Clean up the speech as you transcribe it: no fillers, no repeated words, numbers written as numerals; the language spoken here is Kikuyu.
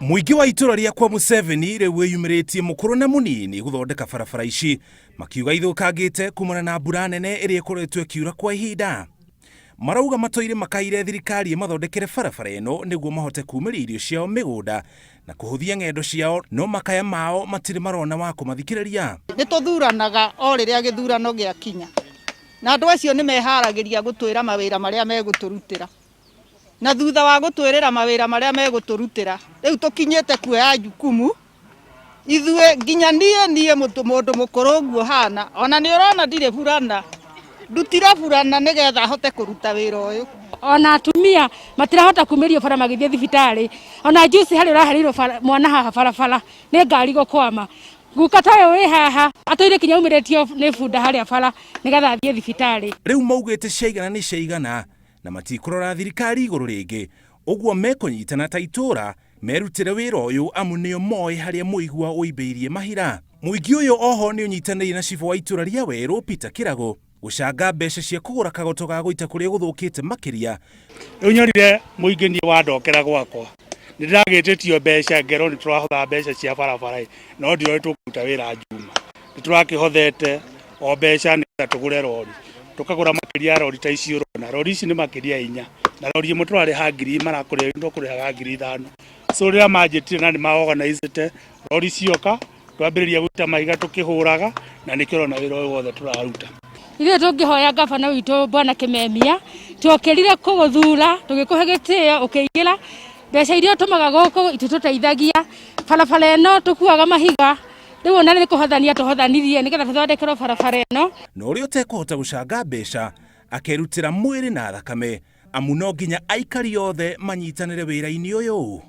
Muingi wa itura ria Kwa-Museveni riu wiyumiritie mukuru na munini guthondeka barabara ici makiuga ithukangite kumana na mbura nene iria ikoretwo ikiura kwa ihinda. Marauga matoire makaire thirikari mathondekere barabara ino niguo mahote kumĩria irio ciao migunda na kuhuthia ng'endo ciao, no makaya mao matire marona wa kumathikiriria. Nituthuranaga o riria githurano giakinya na andu acio ni meharagiria gutwira mawira maria meguturutira, na thutha wa gutwirira mawira maria meguturutira riu tukinyite kuoya jukumu ithue nginya nie mundu mukuru guo hana ona ni urona ndire burana ndutira burana nigetha hote kuruta wira uyu. Ona atumia matirahota kumirio bara magithie thibitari, ona juice hari uraherirwo mwana haha barabara ni ngari gukwama guka tayo wi haha atoire kinya umiretio ni bunda hari bara nigetha athie thibitari. Riu maugite ciigana ni ciigana na matikurora thirikari iguru ringi, uguo mekunyitana ta itura merutire wira uyu amu nio moi haria muigua uimbeirie mahira. Muingi uyu oho ni unyitanire na cibo wa itura ria Weru Peter Kirago gucanga mbeca cia kugura kagoto ga guita kuria guthukite makiria. Riu nyonire muingi ni wandokera gwakwa ndiragititio mbeca ngero ni turahotha mbeca cia barabara no ndio tukuruta wira njuma niturakihothete o mbeca ni tugure rori tukagura makiria rori ta icio rona rori ici ni makiria 4 na rori imwe turariha ngiri marakuria ndo kuriha ngiri 5 so ria manjitire na ni maorganizete rori cioka twambiriria guta maiga tukihuraga na nikirona wira wothe turaruta. Ile tungihoya gavana witu bwana Kimemia twokirire kuguthura tugikuhe gitio ukiingira mbeca iria tumaga goko itututeithagia barabara eno tukuaga mahiga riu ona ni kuhothania tuhothanirie nigetha tuthondekerwo barabara eno. No uri utekuhota gucanga mbeca akerutira mwiri na thakame amu no nginya aikari othe manyitanire wira-ini uyu.